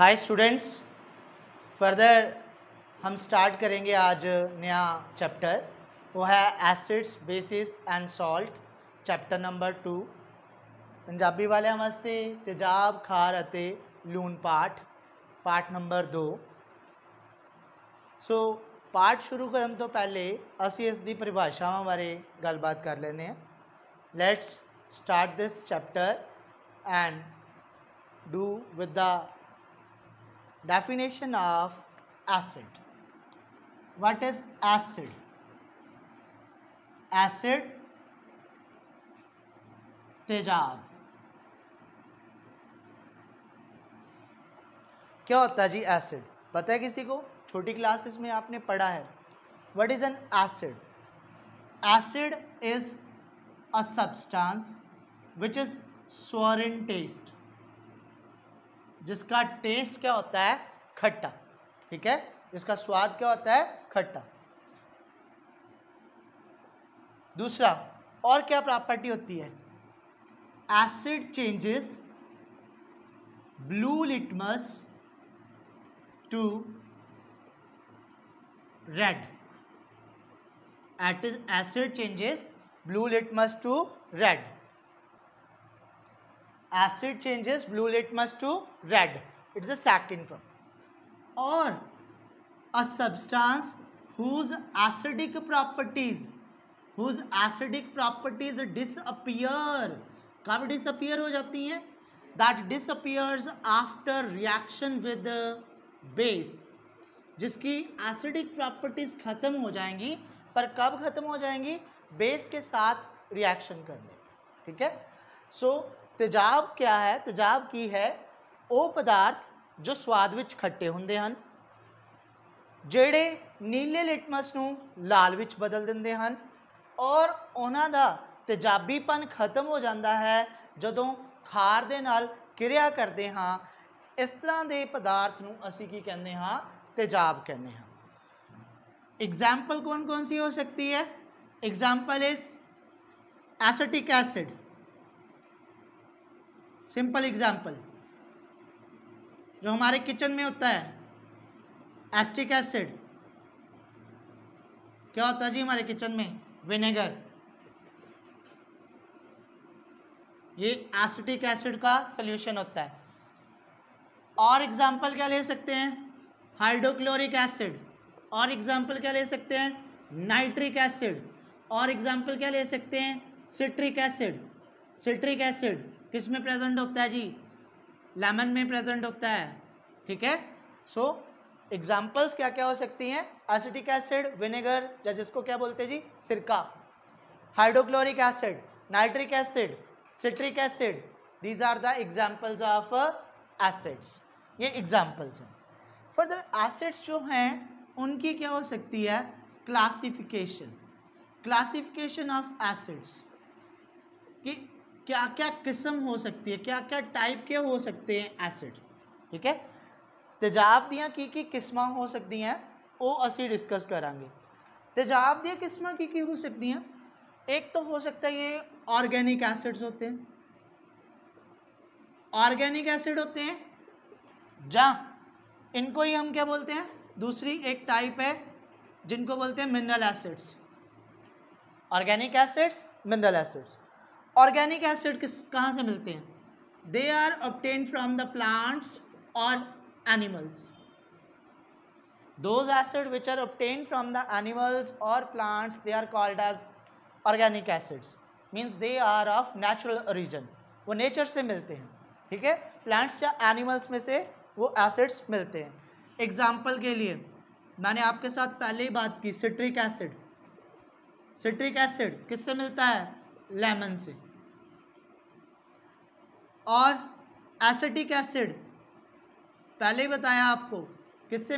Hi students, further हम start करेंगे आज नया चैप्टर। वो है acids bases and salt, chapter number 2। Punjabi वाले वास्ते तेजाब खार अते लून पाठ नंबर 2। सो पाठ शुरू करने तो पहले असी इसकी परिभाषावां बारे गलबात कर लेने हैं। Let's start this chapter and do with the definition of acid. What is acid? Acid तेजाब। क्या होता है जी एसिड? पता है किसी को? छोटी क्लासेस में आपने पढ़ा है। What is an acid? Acid is a substance which is sour in taste, जिसका टेस्ट क्या होता है? खट्टा। ठीक है, जिसका स्वाद क्या होता है? खट्टा। दूसरा, और क्या प्रॉपर्टी होती है? Acid changes blue litmus to red. Acid changes blue litmus to red. Acid changes blue litmus to red. It's the second one. Or a substance whose acidic properties disappear. कब disappear हो जाती हैं? That disappears after reaction with the base. जिसकी acidic properties खत्म हो जाएंगी, पर कब खत्म हो जाएंगी? बेस के साथ रिएक्शन करने। ठीक है। सो तेजाब क्या है? तेजाब की है ਉਹ पदार्थ जो स्वाद ਵਿੱਚ ਖੱਟੇ ਹੁੰਦੇ ਹਨ, ਜਿਹੜੇ ਨੀਲੇ ਲਿਟਮਸ ਨੂੰ ਲਾਲ ਵਿੱਚ ਬਦਲ ਦਿੰਦੇ ਹਨ, ਔਰ ਉਹਨਾਂ ਦਾ ਤੇਜ਼ਾਬੀਪਨ ਖਤਮ ਹੋ ਜਾਂਦਾ ਹੈ ਜਦੋਂ ਖਾਰ ਦੇ ਨਾਲ ਕਿਰਿਆ ਕਰਦੇ ਹਾਂ। ਇਸ ਤਰ੍ਹਾਂ ਦੇ ਪਦਾਰਥ ਨੂੰ ਅਸੀਂ ਕੀ ਕਹਿੰਦੇ ਹਾਂ? तेजाब कहते हैं। एग्जाम्पल कौन कौन सी हो सकती है? Example is acetic acid. Simple example जो हमारे किचन में होता है, एसिटिक एसिड। क्या होता है जी हमारे किचन में? विनेगर। ये एसिटिक एसिड का सॉल्यूशन होता है। और एग्जाम्पल क्या ले सकते हैं? Hydrochloric acid. और एग्जाम्पल क्या ले सकते हैं? Nitric acid. और एग्जाम्पल क्या ले सकते हैं? Citric acid. सिट्रिक एसिड किस में प्रेजेंट होता है जी? लेमन में प्रेजेंट होता है। ठीक है। सो एग्जाम्पल्स क्या क्या हो सकती हैं? एसिटिक एसिड, विनेगर, या जिसको क्या बोलते हैं जी? सिरका। Hydrochloric acid, nitric acid, citric acid, these are the examples of acids. ये एग्जाम्पल्स हैं। फर्दर एसिड्स जो हैं उनकी क्या हो सकती है? क्लासिफिकेशन। क्लासिफिकेशन ऑफ एसिड्स कि क्या क्या किस्म हो सकती है, क्या क्या टाइप के हो सकते हैं एसिड। ठीक है। तेजाब दियां की किस्मां हो सकती हैं वो असी डिस्कस करांगे। तेजाब दियां किस्मां की हो सकती हैं? एक तो हो सकता है ये ऑर्गेनिक एसिड्स होते हैं। ऑर्गेनिक एसिड होते हैं जहाँ इनको ही हम क्या बोलते हैं? दूसरी एक टाइप है जिनको बोलते हैं mineral acids. Organic acids, mineral acids. Organic acid कहाँ से मिलते हैं? They are obtained from the plants और animals. Those acid which are obtained from the animals और plants, they are called as organic acids. Means they are of natural origin, वो nature से मिलते हैं। ठीक है। प्लांट्स या एनिमल्स में से वो एसिड्स मिलते हैं। एग्जाम्पल के लिए मैंने आपके साथ पहले ही बात की, सिट्रिक एसिड। सिट्रिक एसिड किससे मिलता है? लेमन से। और एसिटिक एसिड पहले ही बताया आपको किससे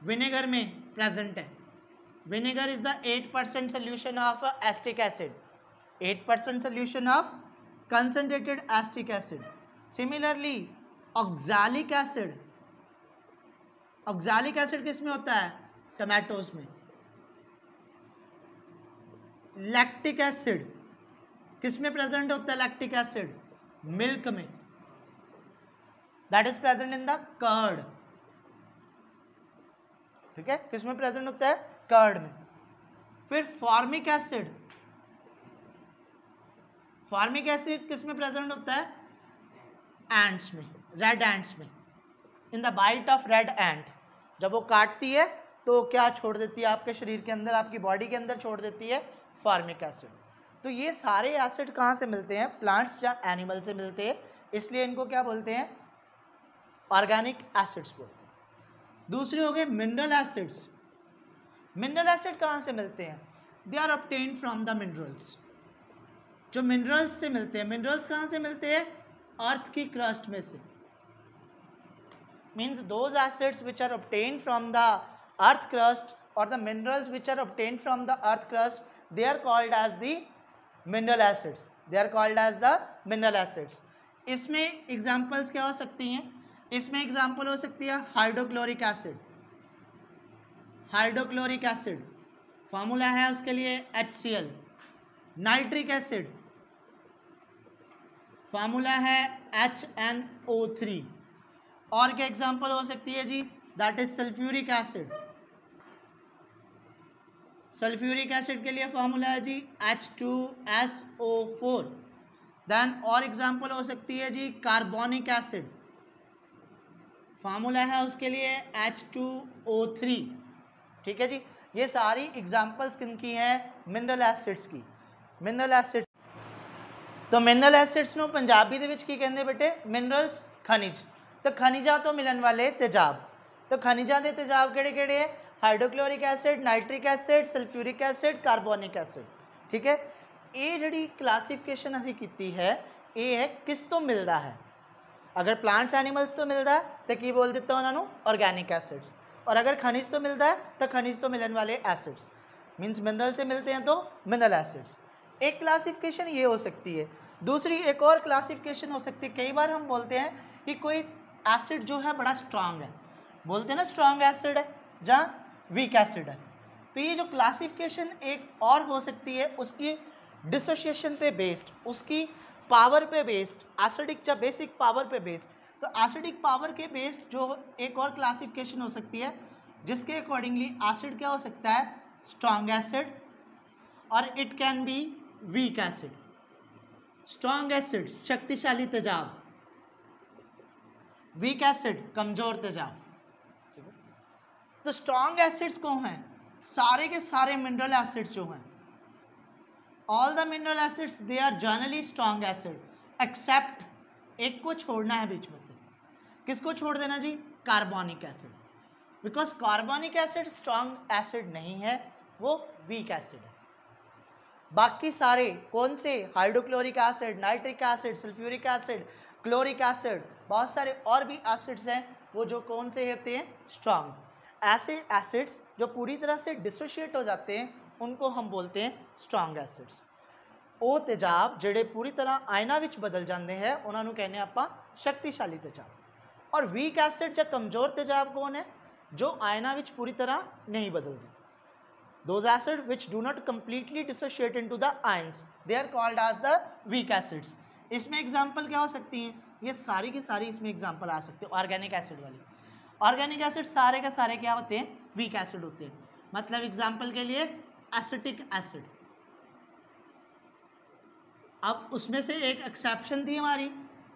विनेगर में प्रेजेंट है। Vinegar is the 8% solution of acetic acid, 8% solution of concentrated acetic acid. Similarly oxalic acid, oxalic acid किस में होता है? टमाटोज में। लैक्टिक एसिड किस में प्रेजेंट होता है? लैक्टिक एसिड मिल्क में। That is present in the curd. ठीक है, किसमें प्रेजेंट होता है? कर्ड में। फिर फॉर्मिक एसिड, फॉर्मिक एसिड किसमें प्रेजेंट होता है? एंट्स में, रेड एंट्स में, in the bite of red ant. जब वो काटती है तो क्या छोड़ देती है आपके शरीर के अंदर, आपकी बॉडी के अंदर छोड़ देती है? Formic acid. तो ये सारे एसिड कहाँ से मिलते हैं? प्लांट्स या एनिमल से मिलते हैं, इसलिए इनको क्या बोलते हैं? ऑर्गेनिक एसिड्स बोलते हैं। दूसरे हो गए मिनरल एसिड्स। मिनरल एसिड कहाँ से मिलते हैं? They are obtained from the minerals. जो मिनरल्स से मिलते हैं, मिनरल्स कहाँ से मिलते हैं? अर्थ की क्रस्ट में से। Means those acids which are obtained from the earth crust और the minerals which are obtained from the earth crust, they are called as the mineral acids. They are called as the mineral acids. इसमें examples क्या हो सकती हैं? इसमें example हो सकती है hydrochloric acid. Hydrochloric acid formula है उसके लिए HCl। नाइट्रिक एसिड फॉर्मूला है HNO3। और क्या एग्जांपल हो सकती है जी? That is sulphuric acid. Sulphuric acid के लिए फॉर्मूला है जी H2SO4। देन और एग्जांपल हो सकती है जी कार्बोनिक एसिड, फॉर्मूला है उसके लिए H2O3। ठीक है जी, ये सारी एग्जांपल्स किनकी हैं? मिनरल एसिड्स की। मिनरल एसिड तो मिनरल एसिड्स ਨੂੰ ਪੰਜਾਬੀ ਦੇ ਵਿੱਚ ਕੀ ਕਹਿੰਦੇ ਬੇਟੇ? ਮਿਨਰਲਸ, ਖनिज। तो ਖनिजा तो मिलन वाले तेजाब। तो खनिजा के तेजाब ਕਿਹੜੇ है? Hydrochloric acid, nitric acid, sulphuric acid, carbonic acid. ठीक है, ये जी क्लासीफिकेशन असी की है, ये है किस तो मिलता है? अगर प्लांट्स एनिमल्स तो मिलता है तो की बोल दिता उन्होंने? Organic acids. और अगर खनिज तो मिलता है तो खनिज तो मिलन वाले एसिड्स, मीन्स मिनरल से मिलते हैं तो मिनरल एसिड्स। एक क्लासिफिकेशन ये हो सकती है। दूसरी एक और क्लासिफिकेशन हो सकती है, कई बार हम बोलते हैं कि कोई एसिड जो है बड़ा स्ट्रांग है, बोलते हैं ना स्ट्रांग एसिड है जहाँ वीक एसिड है। तो ये जो क्लासिफिकेशन एक और हो सकती है उसकी डिसोसिएशन पे बेस्ड, उसकी पावर पे बेस्ड, एसिडिक या बेसिक पावर पे बेस्ड। तो एसिडिक पावर के बेस्ड जो एक और क्लासिफिकेशन हो सकती है जिसके अकॉर्डिंगली एसिड क्या हो सकता है? स्ट्रांग एसिड, और it can be weak acid. Strong acid शक्तिशाली तेजाब, वीक एसिड कमजोर तेजाब। तो स्ट्रांग एसिड्स कौन हैं? सारे के सारे मिनरल एसिड्स जो हैं, all the mineral acids they are generally strong acid, except एक को छोड़ना है बीच में से। किसको छोड़ देना जी? Carbonic acid. Because carbonic acid strong acid नहीं है, वो वीक एसिड है। बाकी सारे कौन से? Hydrochloric acid, nitric acid, sulphuric acid, chloric acid, बहुत सारे और भी एसिड्स हैं वो जो कौन से होते हैं? स्ट्रांग। ऐसे एसिड्स जो पूरी तरह से डिसोशिएट हो जाते हैं उनको हम बोलते हैं स्ट्रांग एसिड्स। ਉਹ तेजाब ਜਿਹੜੇ पूरी तरह आयना विच बदल जाते हैं उन्होंने कहने ਆਪਾਂ शक्तिशाली तेजाब। और वीक एसिड या कमज़ोर तेजाब कौन है? जो आयना विच पूरी तरह नहीं बदलते। Those acids which do not completely dissociate into the ions, they are called as the weak acids. इसमें एग्जाम्पल क्या हो सकती हैं? ये सारी की सारी इसमें एग्जाम्पल आ सकते हैं ऑर्गेनिक एसिड वाली। ऑर्गेनिक एसिड सारे के सारे क्या होते हैं? वीक एसिड होते हैं। मतलब एग्जाम्पल के लिए एसिटिक एसिड। अब उसमें से एक एक्सेप्शन थी हमारी,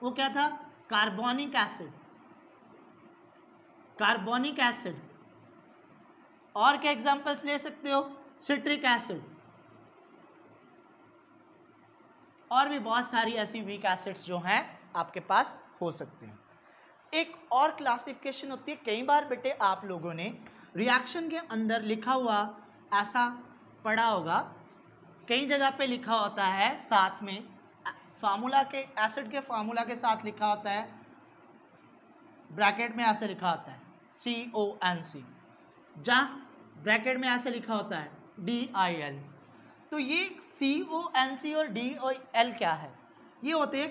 वो क्या था? Carbonic acid. Carbonic acid. और क्या एग्जाम्पल्स ले सकते हो? सिट्रिक एसिड, और भी बहुत सारी ऐसी वीक एसिड्स जो हैं आपके पास हो सकते हैं। एक और क्लासिफिकेशन होती है, कई बार बेटे आप लोगों ने रिएक्शन के अंदर लिखा हुआ ऐसा पढ़ा होगा, कई जगह पे लिखा होता है साथ में फार्मूला के, एसिड के फार्मूला के साथ लिखा होता है, ब्रैकेट में ऐसे लिखा होता है CONC, जहाँ ब्रैकेट में ऐसे लिखा होता है DIL। तो ये CONC और DIL क्या है? ये होते हैं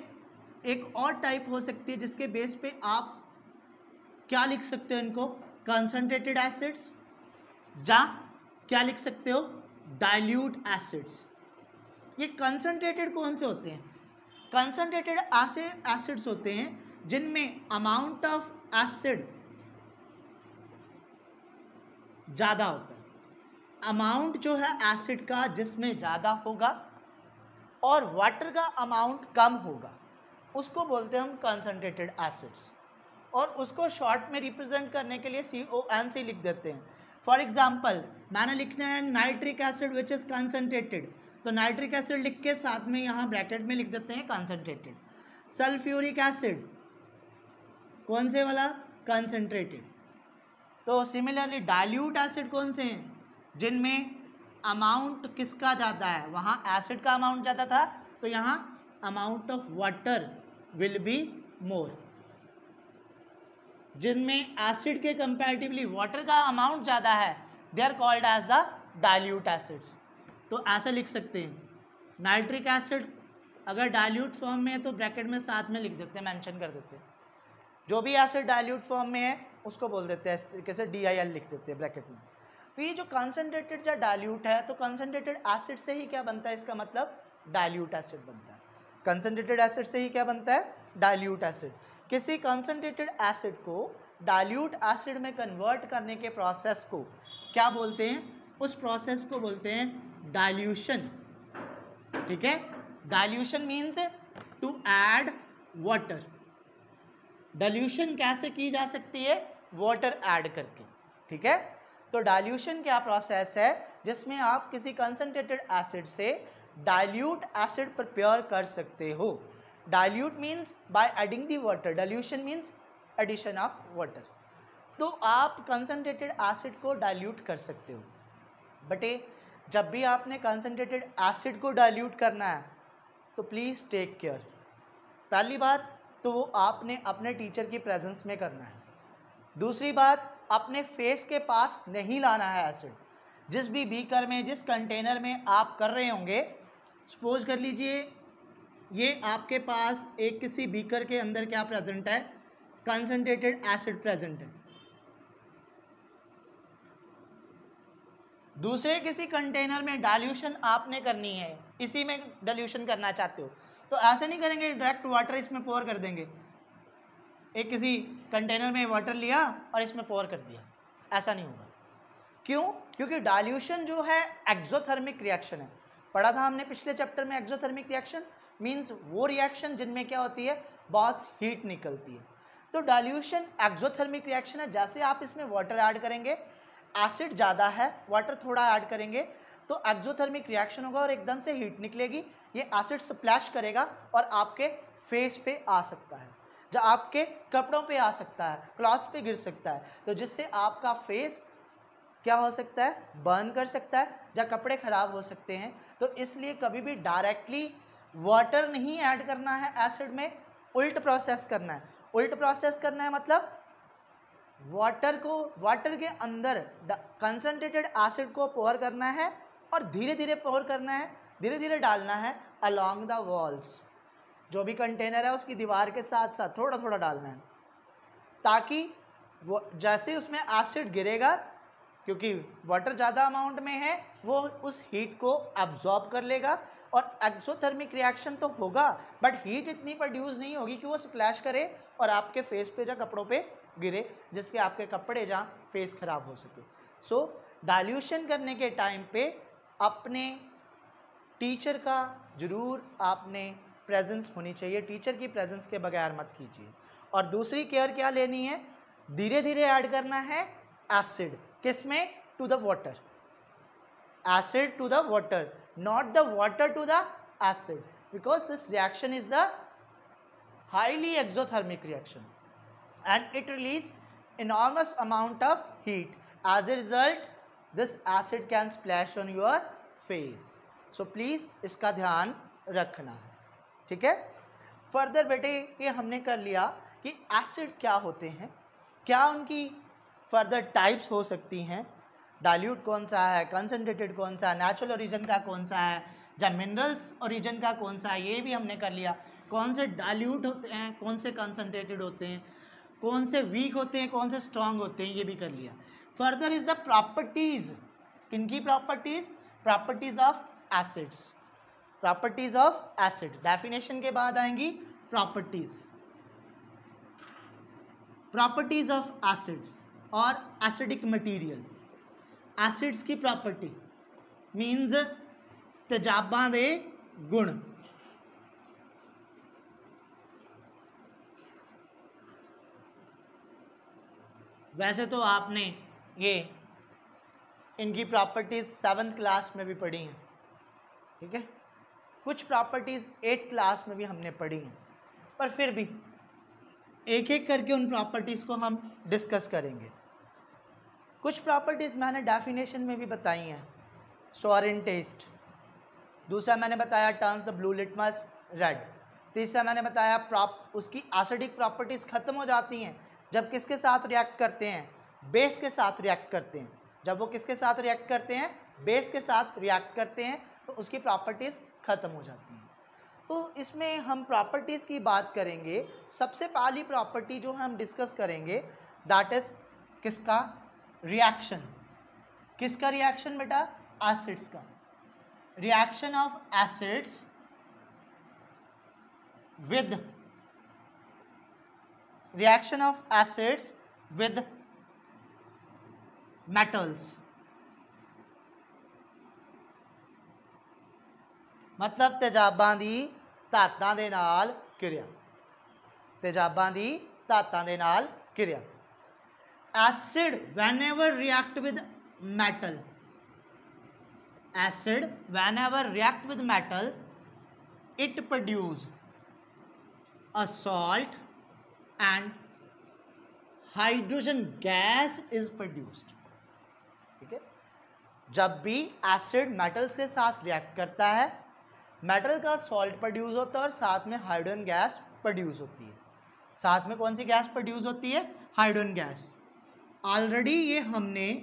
एक और टाइप हो सकती है जिसके बेस पे आप क्या लिख सकते हो इनको? कंसनट्रेटेड एसिड्स, जहाँ क्या लिख सकते हो? Dilute acids. ये कंसनट्रेटेड कौन से होते हैं? कंसनट्रेटेड ऐसे एसिड्स होते हैं जिनमें अमाउंट ऑफ एसिड ज़्यादा होता है, अमाउंट जो है एसिड का जिसमें ज़्यादा होगा और वाटर का अमाउंट कम होगा, उसको बोलते हैं हम कंसनट्रेटेड एसिड्स। और उसको शॉर्ट में रिप्रेजेंट करने के लिए CONC लिख देते हैं। फॉर एग्जाम्पल मैंने लिखना है nitric acid which is concentrated, तो नाइट्रिक एसिड लिख के साथ में यहाँ ब्रैकेट में लिख देते हैं कंसनट्रेटेड। सल्फ्यूरिक एसिड कौन से वाला, कंसनट्रेटेड। तो सिमिलरली डाइल्यूट एसिड कौन से हैं, जिनमें अमाउंट किसका ज़्यादा है, वहाँ एसिड का अमाउंट ज़्यादा था तो यहाँ amount of water will be more. जिनमें एसिड के कंपैरेटिवली वाटर का अमाउंट ज़्यादा है they are called as the dilute acids. तो ऐसे लिख सकते हैं, नाइट्रिक एसिड अगर डाइल्यूट फॉर्म में है तो ब्रैकेट में साथ में लिख देते हैं, मेंशन कर देते हैं। जो भी एसिड डाइल्यूट फॉर्म में है उसको बोल देते हैं इस तरीके से DIL लिख देते हैं ब्रैकेट में। तो ये जो कंसनट्रेटेड या डाइल्यूट है, तो कंसनट्रेटेड एसिड से ही क्या बनता है, इसका मतलब डाइल्यूट एसिड बनता है। कंसनट्रेटेड एसिड से ही क्या बनता है, डाइल्यूट एसिड। किसी कंसनट्रेटेड एसिड को डाइल्यूट एसिड में कन्वर्ट करने के प्रोसेस को क्या बोलते हैं, उस प्रोसेस को बोलते हैं डाइल्यूशन। ठीक है, dilution means to add water. Dilution कैसे की जा सकती है, वाटर ऐड करके। ठीक है, तो डाइल्यूशन क्या प्रोसेस है जिसमें आप किसी कंसनट्रेटेड एसिड से डाइल्यूट एसिड प्रिपेयर कर सकते हो। Dilute means by adding the water, dilution means addition of water. तो आप कंसनट्रेटेड एसिड को डाइल्यूट कर सकते हो। बटे जब भी आपने कंसनट्रेटेड एसिड को डाइल्यूट करना है तो प्लीज़ टेक केयर। पहली बात तो वो आपने अपने टीचर की प्रेजेंस में करना है। दूसरी बात, अपने फेस के पास नहीं लाना है एसिड। जिस भी बीकर में, जिस कंटेनर में आप कर रहे होंगे, सपोज कर लीजिए ये आपके पास एक किसी बीकर के अंदर क्या प्रेजेंट है, कंसनट्रेटेड एसिड प्रेजेंट है। दूसरे किसी कंटेनर में डाइल्यूशन आपने करनी है, इसी में डाइल्यूशन करना चाहते हो, तो ऐसे नहीं करेंगे डायरेक्ट वाटर इसमें पोर कर देंगे। एक किसी कंटेनर में वाटर लिया और इसमें पोर कर दिया, ऐसा नहीं होगा। क्यों? क्योंकि डाइल्यूशन जो है एक्सोथर्मिक रिएक्शन है। पढ़ा था हमने पिछले चैप्टर में, एक्सोथर्मिक रिएक्शन मीन्स वो रिएक्शन जिनमें क्या होती है, बहुत हीट निकलती है। तो डाइल्यूशन एक्सोथर्मिक रिएक्शन है। जैसे आप इसमें वाटर ऐड करेंगे, एसिड ज़्यादा है, वाटर थोड़ा ऐड करेंगे तो एक्सोथर्मिक रिएक्शन होगा और एकदम से हीट निकलेगी। ये एसिड स्प्लैश करेगा और आपके फेस पे आ सकता है, जो आपके कपड़ों पे आ सकता है, क्लॉथ्स पे गिर सकता है, तो जिससे आपका फेस क्या हो सकता है, बर्न कर सकता है, या कपड़े ख़राब हो सकते हैं। तो इसलिए कभी भी डायरेक्टली वाटर नहीं ऐड करना है एसिड में, उल्ट प्रोसेस करना है। उल्ट प्रोसेस करना है मतलब वाटर के अंदर कंसनट्रेटेड एसिड को पोर करना है और धीरे धीरे पोर करना है, धीरे धीरे डालना है अलोंग द वॉल्स। जो भी कंटेनर है उसकी दीवार के साथ साथ थोड़ा थोड़ा डालना है, ताकि वो जैसे उसमें एसिड गिरेगा, क्योंकि वाटर ज़्यादा अमाउंट में है, वो उस हीट को एब्जॉर्ब कर लेगा और एक्सोथर्मिक रिएक्शन तो होगा, बट हीट इतनी प्रोड्यूस नहीं होगी कि वो स्प्लैश करे और आपके फेस पे या कपड़ों पे गिरे, जिससे आपके कपड़े जहाँ फेस ख़राब हो सके। सो डाइल्यूशन करने के टाइम पे अपने टीचर का ज़रूर आपने प्रेजेंस होनी चाहिए, टीचर की प्रेजेंस के बगैर मत कीजिए। और दूसरी केयर क्या लेनी है, धीरे धीरे ऐड करना है एसिड, किसमें, to the water, acid to the water, not the water to the acid, because this reaction is the highly exothermic reaction and it release enormous amount of heat. As a result, this acid can splash on your face. So please इसका ध्यान रखना है, ठीक है। Further बेटे ये हमने कर लिया कि एसिड क्या होते हैं, क्या उनकी फर्दर टाइप्स हो सकती हैं, डाइल्यूट कौन सा है, कंसनट्रेटेड कौन सा है, नेचुरल ओरिजिन का कौन सा है, या मिनरल्स ओरिजिन का कौन सा है, ये भी हमने कर लिया। कौन से डाइल्यूट होते हैं, कौन से कंसनट्रेटेड होते हैं, कौन से वीक होते हैं, कौन से स्ट्रॉन्ग होते हैं, ये भी कर लिया। फर्दर इज द प्रॉपर्टीज़, किनकी properties, properties of acids, properties of acid. Definition के बाद आएंगी प्रॉपर्टीज़। प्रॉपर्टीज ऑफ एसिड्स और एसिडिक मटीरियल। एसिड्स की प्रॉपर्टी मीन्स तेजाबां दे गुण। वैसे तो आपने ये इनकी प्रॉपर्टीज 7th क्लास में भी पढ़ी हैं, ठीक है, कुछ प्रॉपर्टीज 8th क्लास में भी हमने पढ़ी हैं, पर फिर भी एक एक करके उन प्रॉपर्टीज को हम डिस्कस करेंगे। कुछ प्रॉपर्टीज मैंने डेफिनेशन में भी बताई हैं, सोरिन टेस्ट, दूसरा मैंने बताया turns the blue litmus red, तीसरा मैंने बताया उसकी एसिडिक प्रॉपर्टीज खत्म हो जाती हैं जब किसके साथ रिएक्ट करते हैं, बेस के साथ रिएक्ट करते हैं। जब वो किसके साथ रिएक्ट करते हैं, बेस के साथ रिएक्ट करते हैं, तो उसकी प्रॉपर्टीज खत्म हो जाती हैं। तो इसमें हम प्रॉपर्टीज़ की बात करेंगे। सबसे पहली प्रॉपर्टी जो हम डिस्कस करेंगे दैट इज किसका, रिएक्शन। किसका रिएक्शन बेटा, एसिड्स का। Reaction of acids with reaction of acids with metals, मतलब तेजाबां दी धातां दे नाल किरिया, तेजाबां दी धातां दे नाल किरिया। Acid whenever react with metal, acid whenever react with metal, it produce a salt and hydrogen gas is produced, ठीक है। जब भी एसिड मेटल्स के साथ रिएक्ट करता है, मेटल का सॉल्ट प्रोड्यूस होता है और साथ में हाइड्रोजन गैस प्रोड्यूस होती है। साथ में कौन सी गैस प्रोड्यूस होती है, हाइड्रोजन गैस। ऑलरेडी ये हमने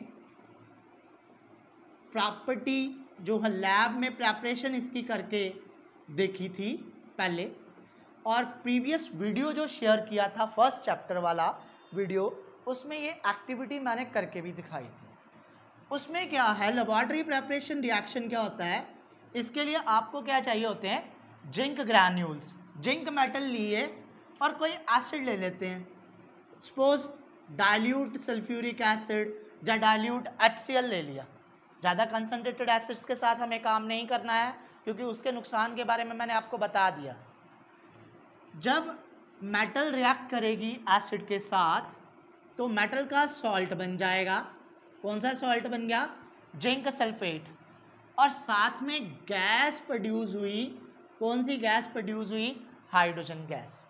प्रॉपर्टी जो है लैब में प्रेपरेशन इसकी करके देखी थी पहले, और प्रीवियस वीडियो जो शेयर किया था फर्स्ट चैप्टर वाला वीडियो, उसमें ये एक्टिविटी मैंने करके भी दिखाई थी। उसमें क्या है, लेबोरेटरी प्रेपरेशन रिएक्शन क्या होता है, इसके लिए आपको क्या चाहिए होते हैं, जिंक ग्रैन्यूल्स। जिंक मेटल लिए और कोई एसिड ले लेते हैं, सपोज डाइल्यूट सल्फ्यूरिक एसिड या डाइल्यूट HCl ले लिया। ज़्यादा कंसनट्रेटेड एसिड्स के साथ हमें काम नहीं करना है, क्योंकि उसके नुकसान के बारे में मैंने आपको बता दिया। जब मेटल रिएक्ट करेगी एसिड के साथ तो मेटल का सॉल्ट बन जाएगा। कौन सा सॉल्ट बन गया, जिंक सल्फेट, और साथ में गैस प्रोड्यूस हुई। कौन सी गैस प्रोड्यूस हुई, हाइड्रोजन गैस।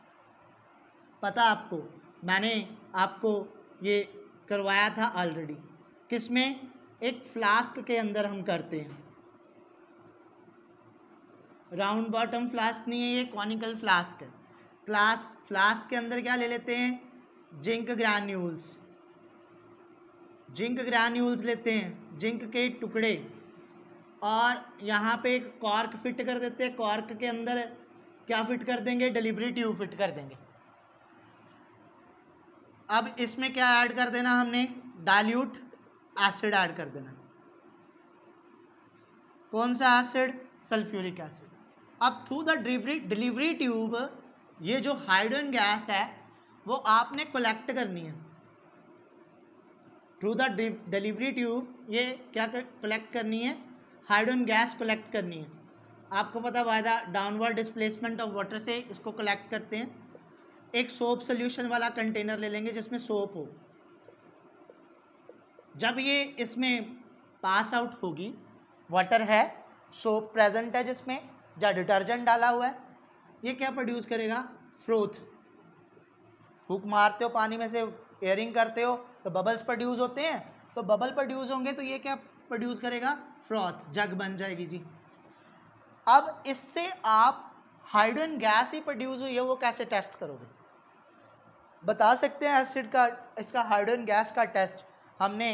पता आपको, मैंने आपको ये करवाया था ऑलरेडी। किसमें, एक फ्लास्क के अंदर हम करते हैं। राउंड बॉटम फ्लास्क नहीं है, ये कॉनिकल फ्लास्क है। फ्लास्क के अंदर क्या ले लेते हैं, जिंक ग्रैन्यूल्स। जिंक ग्रैन्यूल्स लेते हैं, जिंक के टुकड़े, और यहाँ पे एक कॉर्क फिट कर देते हैं। कॉर्क के अंदर क्या फिट कर देंगे, डिलीवरी ट्यूब फिट कर देंगे। अब इसमें क्या ऐड कर देना हमने, डाइल्यूट एसिड ऐड कर देना। कौन सा एसिड, सल्फ्यूरिक एसिड। अब थ्रू द डिलीवरी ट्यूब ये जो हाइड्रोजन गैस है वो आपने कलेक्ट करनी है। थ्रू द डिलीवरी ट्यूब ये क्या कलेक्ट करनी है, हाइड्रोजन गैस कलेक्ट करनी है। आपको पता by the downward displacement of water से इसको कलेक्ट करते हैं। एक सोप सोल्यूशन वाला कंटेनर ले लेंगे जिसमें सोप हो। जब ये इसमें पास आउट होगी, वाटर है, सोप प्रेजेंट है जिसमें, या डिटर्जेंट डाला हुआ है, ये क्या प्रोड्यूस करेगा, फ्रोथ। फूंक मारते हो पानी में से, एयरिंग करते हो तो बबल्स प्रोड्यूस होते हैं। तो बबल प्रोड्यूस होंगे तो ये क्या प्रोड्यूस करेगा, फ्रॉथ, जग बन जाएगी जी। अब इससे आप हाइड्रोजन गैस ही प्रोड्यूस हुई है वो कैसे टेस्ट करोगे, बता सकते हैं एसिड का, इसका हाइड्रोजन गैस का टेस्ट हमने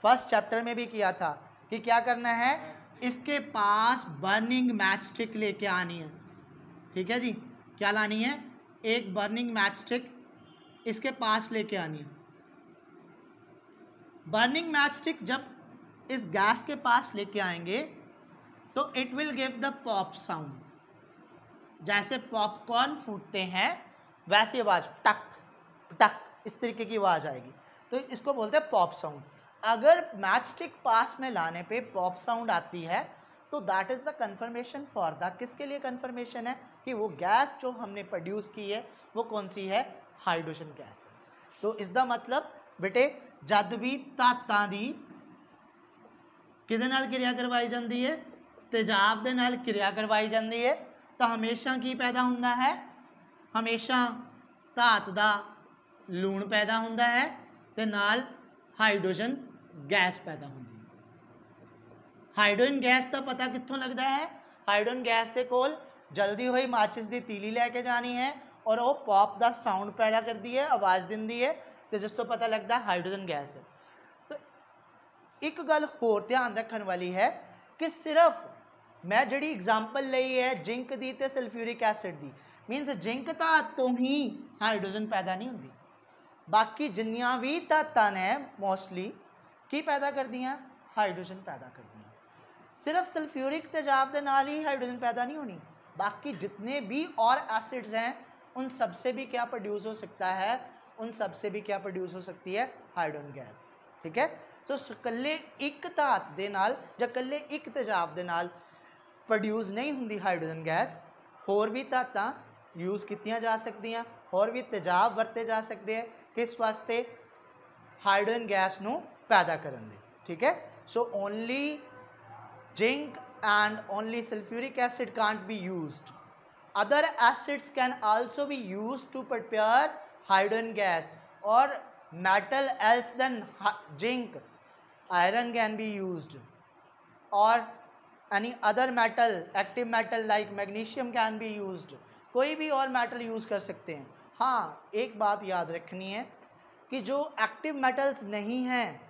फर्स्ट चैप्टर में भी किया था कि क्या करना है, इसके पास बर्निंग मैच स्टिक लेके आनी है। ठीक है जी, क्या लानी है, एक बर्निंग मैच स्टिक इसके पास लेके आनी है। बर्निंग मैच स्टिक जब इस गैस के पास लेके आएंगे तो it will give the pop sound. जैसे पॉपकॉर्न फूटते हैं वैसी आवाज, टक टक इस तरीके की आवाज़ आएगी, तो इसको बोलते हैं पॉप साउंड। अगर मैच स्टिक पास में लाने पे पॉप साउंड आती है तो that is the confirmation for the, किसके लिए कन्फर्मेशन है कि वो गैस जो हमने प्रोड्यूस की है वो कौन सी है, हाइड्रोजन गैस है। तो इसका मतलब बेटे जद भी धातां दी किहदे नाल क्रिया करवाई जाती है, तेजाब दे नाल क्रिया करवाई जाती है, तो हमेशा की पैदा होंदा है, हमेशा धात दा लूण पैदा होंदा है ते नाल हाइड्रोजन गैस पैदा होंदी है। हाइड्रोजन गैस का पता कित्थों लगता है, हाइड्रोजन गैस के कोल जल्दी हुई माचिस की तीली लैके जानी है और वो पॉप का साउंड पैदा करती है, आवाज़ दिंदी है, तो जिस तो पता लगता है हाइड्रोजन गैस है। तो एक गल होर ध्यान रखने वाली है कि सिर्फ मैं जिहड़ी एग्जाम्पल लई है जिंक दी ते सल्फ्यूरिक एसिड दी, मीनस जिंक धात तो ही हाइड्रोजन पैदा नहीं होंदी, बाकी जिन्नियां भी धातां ने मोस्टली की पैदा करदियां, हाइड्रोजन पैदा करदियां। सिर्फ सल्फ्यूरिक तेजाब के नाल ही हाइड्रोजन पैदा नहीं होनी, बाकी जितने भी और एसिड्स हैं उन सब से भी क्या प्रोड्यूस हो सकता है, उन सब से भी क्या प्रोड्यूस हो सकती है, हाइड्रोजन गैस। ठीक है, सो कल्ले एक धात दे नाल जां कल्ले एक तेजाब दे नाल प्रोड्यूस नहीं होंदी हाइड्रोजन गैस, होर भी धातां यूज़ कीतियां जा सकदियां, होर भी तेजाब वरते जा सकते हैं किस वास्ते, हाइड्रोजन गैस नूं पैदा करन दे। ठीक है, so only zinc and only sulfuric acid can't be used. Other acids can also be used to prepare hydrogen gas or metal else than zinc. Iron can be used or any other metal, active metal like magnesium can be used. कोई भी और metal use कर सकते हैं। हाँ, एक बात याद रखनी है कि जो एक्टिव मेटल्स नहीं हैं,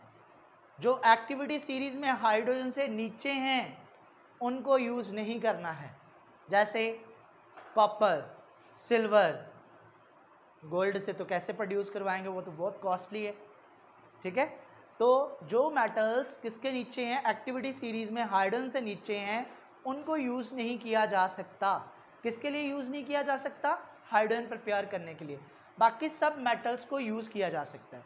जो एक्टिविटी सीरीज़ में हाइड्रोजन से नीचे हैं, उनको यूज़ नहीं करना है। जैसे कॉपर, सिल्वर, गोल्ड से तो कैसे प्रोड्यूस करवाएंगे, वो तो बहुत कॉस्टली है। ठीक है, तो जो मेटल्स किसके नीचे हैं, एक्टिविटी सीरीज़ में हाइड्रोजन से नीचे हैं, उनको यूज़ नहीं किया जा सकता। किसके लिए यूज़ नहीं किया जा सकता, हाइड्रोजन प्रिपेयर करने के लिए, बाकी सब मेटल्स को यूज़ किया जा सकता है।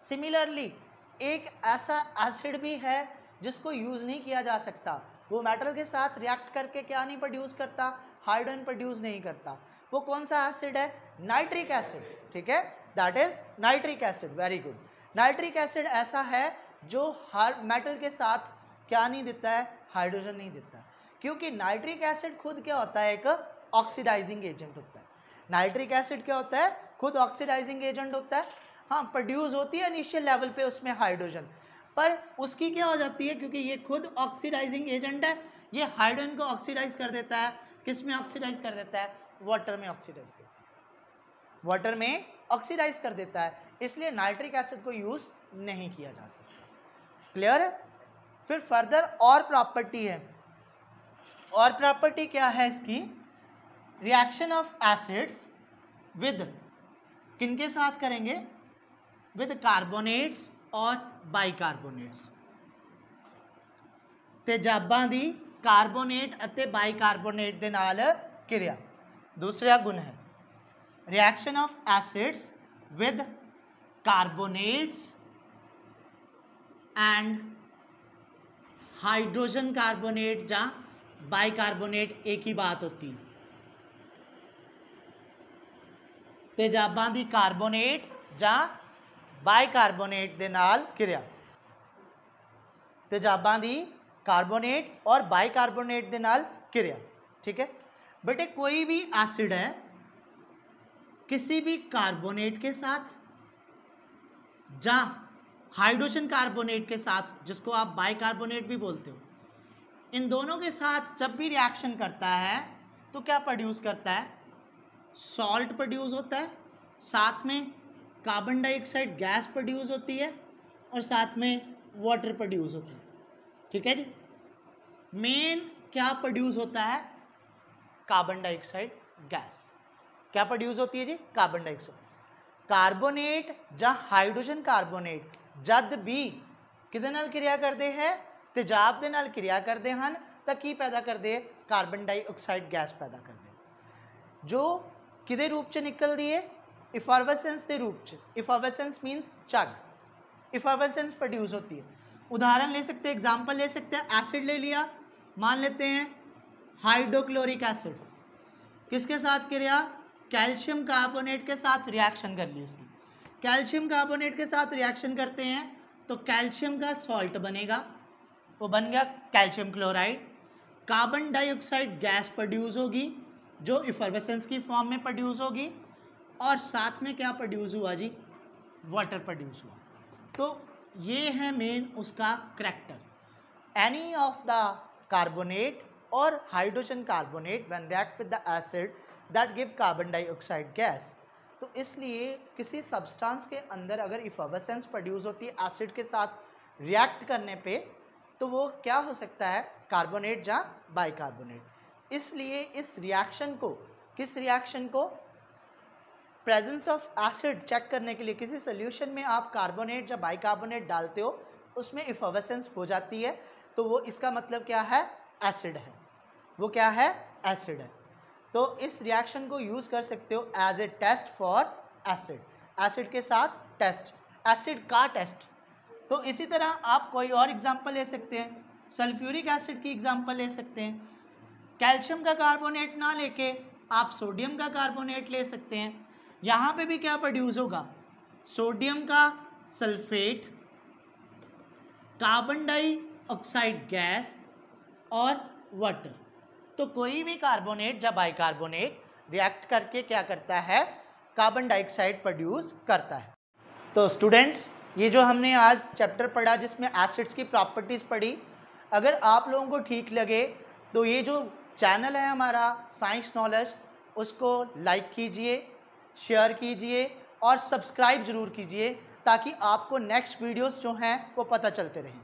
सिमिलरली एक ऐसा एसिड भी है जिसको यूज़ नहीं किया जा सकता, वो मेटल के साथ रिएक्ट करके क्या नहीं प्रोड्यूस करता, हाइड्रोजन प्रोड्यूस नहीं करता। वो कौन सा एसिड है, नाइट्रिक एसिड। ठीक है, that is nitric acid, very good. Nitric acid ऐसा है जो हर मेटल के साथ क्या नहीं देता है, हाइड्रोजन नहीं देता है, क्योंकि नाइट्रिक एसिड खुद क्या होता है, एक ऑक्सीडाइजिंग एजेंट होता है। नाइट्रिक एसिड क्या होता है, खुद ऑक्सीडाइजिंग एजेंट होता है। हाँ, प्रोड्यूस होती है इनिशियल लेवल पे उसमें हाइड्रोजन, पर उसकी क्या हो जाती है, क्योंकि ये खुद ऑक्सीडाइजिंग एजेंट है, ये हाइड्रोजन को ऑक्सीडाइज कर देता है। किस में ऑक्सीडाइज कर देता है, वाटर में ऑक्सीडाइज कर देता है, वाटर में ऑक्सीडाइज कर देता है, इसलिए नाइट्रिक एसिड को यूज़ नहीं किया जा सकता। क्लियर है। फिर फर्दर और प्रॉपर्टी है, और प्रॉपर्टी क्या है इसकी, रिएक्शन ऑफ एसिड्स विद किनके साथ करेंगे, विद कार्बोनेट्स और बाइकार्बोनेट्स। तेजाबां दी कार्बोनेट अते बाइकार्बोनेट दे नाल क्रिया। दूसरा गुण है reaction of acids with carbonates and hydrogen carbonate या बाइकार्बोनेट, एक ही बात होती है। तेजाबां दी कार्बोनेट या बाइकार्बोनेट दे नाल क्रिया। तेजाबां दी कार्बोनेट और बाइकार्बोनेट दे नाल क्रिया। ठीक है बेटे, कोई भी एसिड है किसी भी कार्बोनेट के साथ या हाइड्रोजन कार्बोनेट के साथ, जिसको आप बाइकार्बोनेट भी बोलते हो, इन दोनों के साथ जब भी रिएक्शन करता है तो क्या प्रोड्यूस करता है, सॉल्ट प्रोड्यूस होता है, साथ में कार्बन डाइऑक्साइड गैस प्रोड्यूस होती है और साथ में वाटर प्रोड्यूस होती है। ठीक है जी, मेन क्या प्रोड्यूस होता है, कार्बन डाइऑक्साइड गैस। क्या प्रोड्यूस होती है जी, कार्बन डाइऑक्साइड। कार्बोनेट या हाइड्रोजन कार्बोनेट जद भी किहदे नाल क्रिया करते हैं, तेजाब दे नाल क्रिया करते हैं, तो की पैदा करते, कार्बन डाइऑक्साइड गैस पैदा करते, जो किहदे रूप च निकलती है, इफर्वेसेंस के रूप च, इफर्वेसेंस मीन्स चग, इफर्वेसेंस प्रोड्यूस होती है। उदाहरण ले सकते हैं, एग्जांपल ले सकते हैं, एसिड ले लिया, मान लेते हैं हाइड्रोक्लोरिक एसिड, किसके साथ क्रिया, कैल्शियम कार्बोनेट के साथ रिएक्शन कर ली उसकी, कैल्शियम कार्बोनेट के साथ रिएक्शन करते हैं तो कैल्शियम का सॉल्ट बनेगा, वो बन गया calcium chloride, carbon dioxide gas produce होगी जो इफर्वेसेंस की फॉर्म में प्रोड्यूस होगी, और साथ में क्या प्रोड्यूस हुआ जी, वाटर प्रोड्यूस हुआ। तो ये है मेन उसका character. Any of the carbonate और hydrogen carbonate when react with the acid that give carbon dioxide gas. तो इसलिए किसी सब्सटेंस के अंदर अगर इफर्वेसेंस प्रोड्यूस होती है एसिड के साथ रिएक्ट करने पे, तो वो क्या हो सकता है, कार्बोनेट या बाइकार्बोनेट। इसलिए इस रिएक्शन को, किस रिएक्शन को, प्रेजेंस ऑफ एसिड चेक करने के लिए किसी सोल्यूशन में आप कार्बोनेट या बाइकार्बोनेट डालते हो, उसमें इफर्वेसेंस हो जाती है, तो वो इसका मतलब क्या है, एसिड है, वो क्या है, एसिड है। तो इस रिएक्शन को यूज़ कर सकते हो as a test for acid, acid के साथ टेस्ट, एसिड का टेस्ट। तो इसी तरह आप कोई और एग्जांपल ले सकते हैं, सल्फ्यूरिक एसिड की एग्जांपल ले सकते हैं, कैल्शियम का कार्बोनेट ना लेके आप सोडियम का कार्बोनेट ले सकते हैं। यहाँ पे भी क्या प्रोड्यूस होगा, सोडियम का सल्फेट, कार्बन डाइऑक्साइड गैस और वाटर। तो कोई भी कार्बोनेट या बाइकार्बोनेट रिएक्ट करके क्या करता है, कार्बन डाइऑक्साइड प्रोड्यूस करता है। तो स्टूडेंट्स, ये जो हमने आज चैप्टर पढ़ा जिसमें एसिड्स की प्रॉपर्टीज़ पढ़ी, अगर आप लोगों को ठीक लगे तो ये जो चैनल है हमारा साइंस नॉलेज, उसको लाइक कीजिए, शेयर कीजिए और सब्सक्राइब ज़रूर कीजिए, ताकि आपको नेक्स्ट वीडियोस जो हैं वो पता चलते रहें।